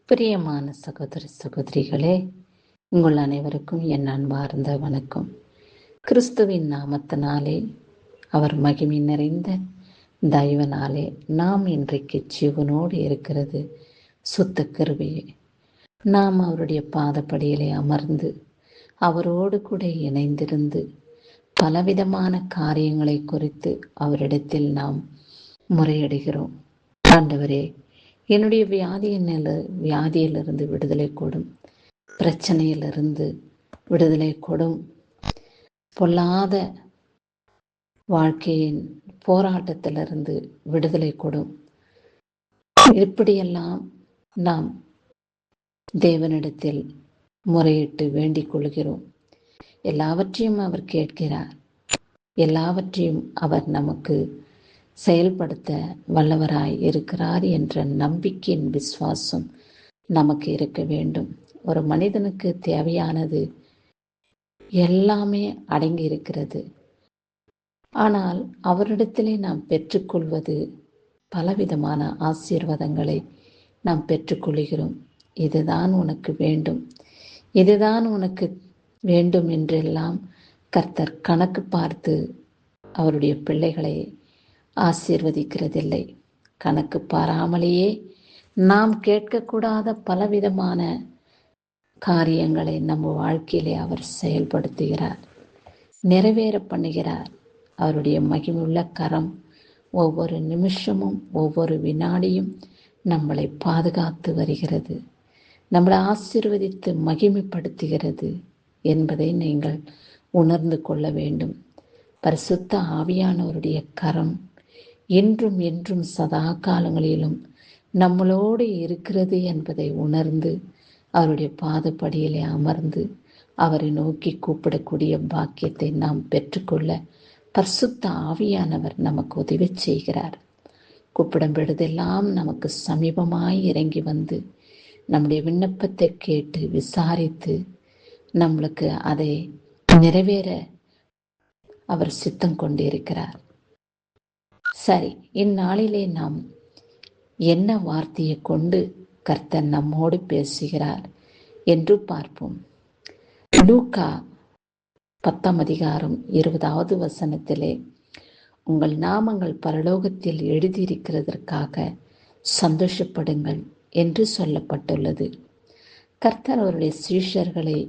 பிரியமான சகோதர சகோதரிகளே, உங்கள் அனைவருக்கும் என் அன்பார்ந்த வணக்கம். கிறிஸ்துவின் நாமத்தினாலே, அவர் மகிமை நிறைந்த தயவினாலே நாம் இன்றைக்கு ஜீவனோடு இருக்கிறது சுத்த கிருபையே. நாம் அவருடைய பாதப்படியிலே அமர்ந்து அவரோடு கூட இணைந்திருந்து பலவிதமான காரியங்களை குறித்து அவரிடத்தில் நாம் முறையிடுகிறோம். ஆண்டவரே, என்னுடைய வியாதியிலிருந்து விடுதலை கொடும், பிரச்சனையிலிருந்து விடுதலை கொடும், பொல்லாத வாழ்க்கையின் போராட்டத்திலிருந்து விடுதலை கொடும். இப்படியெல்லாம் நாம் தேவனிடத்தில் முறையிட்டு வேண்டிக் கொள்கிறோம். எல்லாவற்றையும் அவர் கேட்கிறார். எல்லாவற்றையும் அவர் நமக்கு செயல்படுத்த வல்லவராய் இருக்கிறார் என்ற நம்பிக்கையின் விசுவாசம் நமக்கு இருக்க வேண்டும். ஒரு மனிதனுக்கு தேவையானது எல்லாமே அடங்கி இருக்கிறது. ஆனால் அவரிடத்திலே நாம் பெற்றுக்கொள்வது பலவிதமான ஆசீர்வாதங்களை நாம் பெற்றுக்கொள்கிறோம். இதுதான் உனக்கு வேண்டும், இதுதான் உனக்கு வேண்டும் என்றெல்லாம் கர்த்தர் கணக்கு பார்த்து அவருடைய பிள்ளைகளை ஆசீர்வதிக்கிறதில்லை. கணக்கு பாராமலேயே நாம் கேட்கக்கூடாத பலவிதமான காரியங்களை நம்ம வாழ்க்கையிலே அவர் செயல்படுத்துகிறார், நிறைவேற பண்ணுகிறார். அவருடைய மகிமுள்ள கரம் ஒவ்வொரு நிமிஷமும் ஒவ்வொரு வினாடியும் நம்மளை பாதுகாத்து வருகிறது, நம்மளை ஆசீர்வதித்து மகிமைப்படுத்துகிறது என்பதை நீங்கள் உணர்ந்து கொள்ள வேண்டும். பரிசுத்த ஆவியானவருடைய கரம் என்றும் என்றும் சதா காலங்களிலும் நம்மளோடு இருக்கிறது என்பதை உணர்ந்து அவருடைய பாதப்படியிலே அமர்ந்து அவரை நோக்கி கூப்பிடக்கூடிய பாக்கியத்தை நாம் பெற்றுக்கொள்ள பரிசுத்த ஆவியானவர் நமக்கு உதவி செய்கிறார். கூப்பிடும் பொழுதெல்லாம் நமக்கு சமீபமாய் இறங்கி வந்து நம்முடைய விண்ணப்பத்தை கேட்டு விசாரித்து நம்மளுக்கு அதை நிறைவேற அவர் சித்தம் கொண்டிருக்கிறார். சரி, இந்நாளிலே நாம் என்ன வார்த்தையை கொண்டு கர்த்தர் நம்மோடு பேசுகிறார் என்று பார்ப்போம். லூக்கா 10:20 உங்கள் நாமங்கள் பரலோகத்தில் எழுதியிருக்கிறதற்காக சந்தோஷப்படுங்கள் என்று சொல்லப்பட்டுள்ளது. கர்த்தர் அவருடைய சீஷர்களை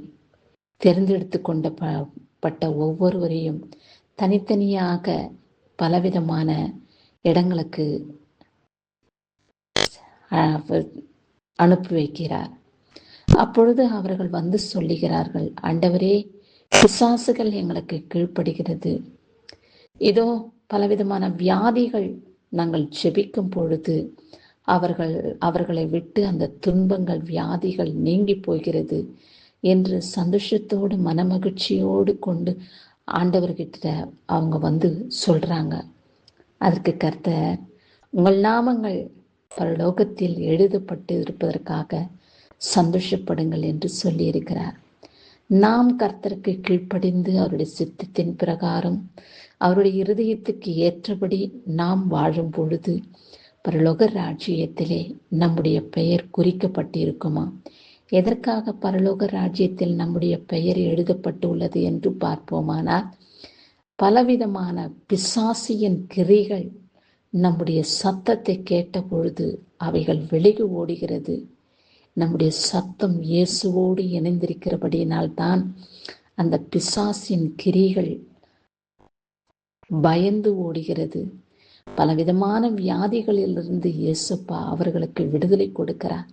தெரிந்தெடுத்து கொண்டப்பட்ட ஒவ்வொருவரையும் தனித்தனியாக பலவிதமான இடங்களுக்கு அனுப்பி வைக்கிறார். அப்பொழுது அவர்கள் வந்து சொல்லுகிறார்கள், ஆண்டவரே, பிசாசுகள் எங்களுக்கு கீழ்ப்படுகிறது. இதோ பலவிதமான வியாதிகள் நாங்கள் ஜெபிக்கும் பொழுது அவர்களை விட்டு அந்த துன்பங்கள் வியாதிகள் நீங்கி போகிறது என்று சந்தோஷத்தோடு மனமகிழ்ச்சியோடு கொண்டு ஆண்டவர்கிட்ட அவங்க வந்து சொல்றாங்க. அதற்கு கர்த்தர், உங்கள் நாமங்கள் பரலோகத்தில் எழுதப்பட்டு இருப்பதற்காக சந்தோஷப்படுங்கள் என்று சொல்லியிருக்கிறார். நாம் கர்த்தருக்கு கீழ்ப்படிந்து அவருடைய சித்தத்தின் பிரகாரம் அவருடைய இருதயத்துக்கு ஏற்றபடி நாம் வாழும் பொழுது பரலோக ராஜ்யத்திலே நம்முடைய பெயர் குறிக்கப்பட்டிருக்குமா? எதற்காக பரலோக ராஜ்யத்தில் நம்முடைய பெயர் எழுதப்பட்டுள்ளது என்று பார்ப்போமானால், பலவிதமான பிசாசியின் கிரிகள் நம்முடைய சத்தத்தை கேட்ட பொழுது அவைகள் விலகி ஓடுகிறது. நம்முடைய சத்தம் இயேசுவோடு இணைந்திருக்கிறபடியினால்தான் அந்த பிசாசின் கிரிகள் பயந்து ஓடுகிறது. பலவிதமான வியாதிகளிலிருந்து இயேசுப்பா அவர்களுக்கு விடுதலை கொடுக்கிறார்,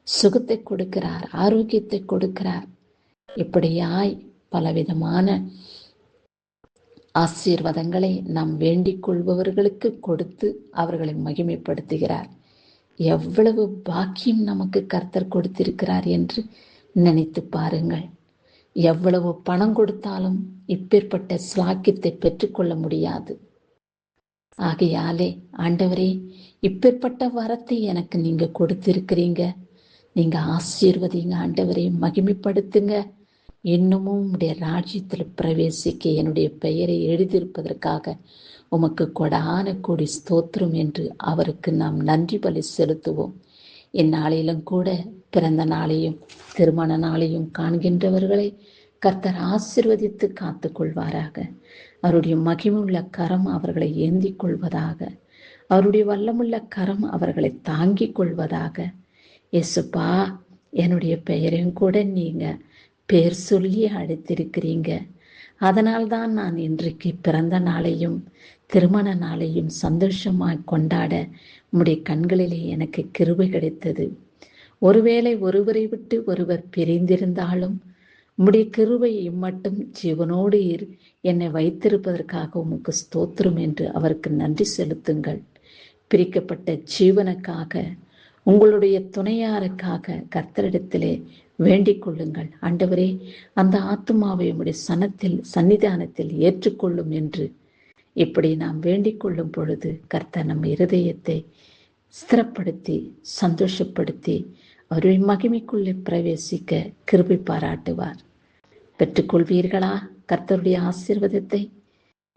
சுகத்தை கொடுக்கிறார், ஆரோக்கியத்தை கொடுக்கிறார். இப்படியாய் பலவிதமான ஆசீர்வாதங்களை நாம் வேண்டிக் கொள்பவர்களுக்கு கொடுத்து அவர்களை மகிமைப்படுத்துகிறார். எவ்வளவு பாக்கியம் நமக்கு கர்த்தர் கொடுத்திருக்கிறார் என்று நினைத்து பாருங்கள். எவ்வளவு பணம் கொடுத்தாலும் இப்பேற்பட்ட ஸ்லாக்கியத்தை பெற்றுக்கொள்ள முடியாது. ஆகையாலே, ஆண்டவரே, இப்பேற்பட்ட வரத்தை எனக்கு நீங்க கொடுத்திருக்கிறீங்க, நீங்க ஆசீர்வதிங்க ஆண்டவரே, மகிமைப்படுத்துங்க. இன்னமும் உடைய ராஜ்யத்தில் பிரவேசிக்க என்னுடைய பெயரை எழுதியிருப்பதற்காக உமக்கு கொடான கோடி ஸ்தோத்திரம் என்று அவருக்கு நாம் நன்றி பலி செலுத்துவோம். இந்நாளிலும் கூட பிறந்த நாளையும் திருமண நாளையும் காண்கின்றவர்களை கர்த்தர் ஆசீர்வதித்து காத்து கொள்வாராக. அவருடைய மகிமுள்ள கரம் அவர்களை ஏந்திக் கொள்வதாக. அவருடைய வல்லமுள்ள கரம் அவர்களை தாங்கிக் கொள்வதாக. இயேசுப்பா, என்னுடைய பெயரையும் கூட நீங்க பேர் சொல்லி அழைத்திருக்கிறீங்க. அதனால்தான் நான் இன்றைக்கு பிறந்த நாளையும் திருமண நாளையும் சந்தோஷமாய் கொண்டாட உம்முடைய கண்களிலே எனக்கு கிருபை கிடைத்தது. ஒருவேளை ஒருவரை விட்டு ஒருவர் பிரிந்திருந்தாலும் உம்முடைய கிருபை இம்மட்டும் ஜீவனோடு என்னை வைத்திருப்பதற்காக உமக்கு ஸ்தோத்திரம் என்று அவருக்கு நன்றி செலுத்துங்கள். பிரிக்கப்பட்ட ஜீவனுக்காக, உங்களுடைய துணையாருக்காக கர்த்தரிடத்திலே வேண்டிக் கொள்ளுங்கள். ஆண்டவரே, அந்த ஆத்துமாவை உம்முடைய சன்னிதானத்தில் ஏற்றுக்கொள்ளும் என்று இப்படி நாம் வேண்டிக் கொள்ளும் பொழுது கர்த்தர் நம் இருதயத்தை ஸ்திரப்படுத்தி சந்தோஷப்படுத்தி அவருடைய மகிமைக்குள்ளே பிரவேசிக்க கிருபை பாராட்டுவார். பெற்றுக்கொள்வீர்களா கர்த்தருடைய ஆசீர்வாதத்தை?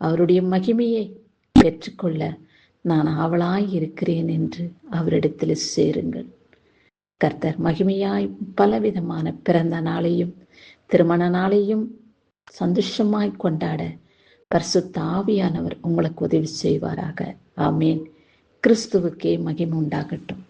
அவருடைய மகிமையை பெற்றுக்கொள்ள நான் ஆவலாய் இருக்கிறேன் என்று அவரிடத்தில் சேருங்கள். கர்த்தர் மகிமையாய் பலவிதமான பிறந்த நாளையும் திருமண நாளையும் சந்தோஷமாய் கொண்டாட பரிசுத்த ஆவியானவர் உங்களுக்கு உதவி செய்வாராக. ஆமேன். கிறிஸ்துவுக்கே மகிமை உண்டாகட்டும்.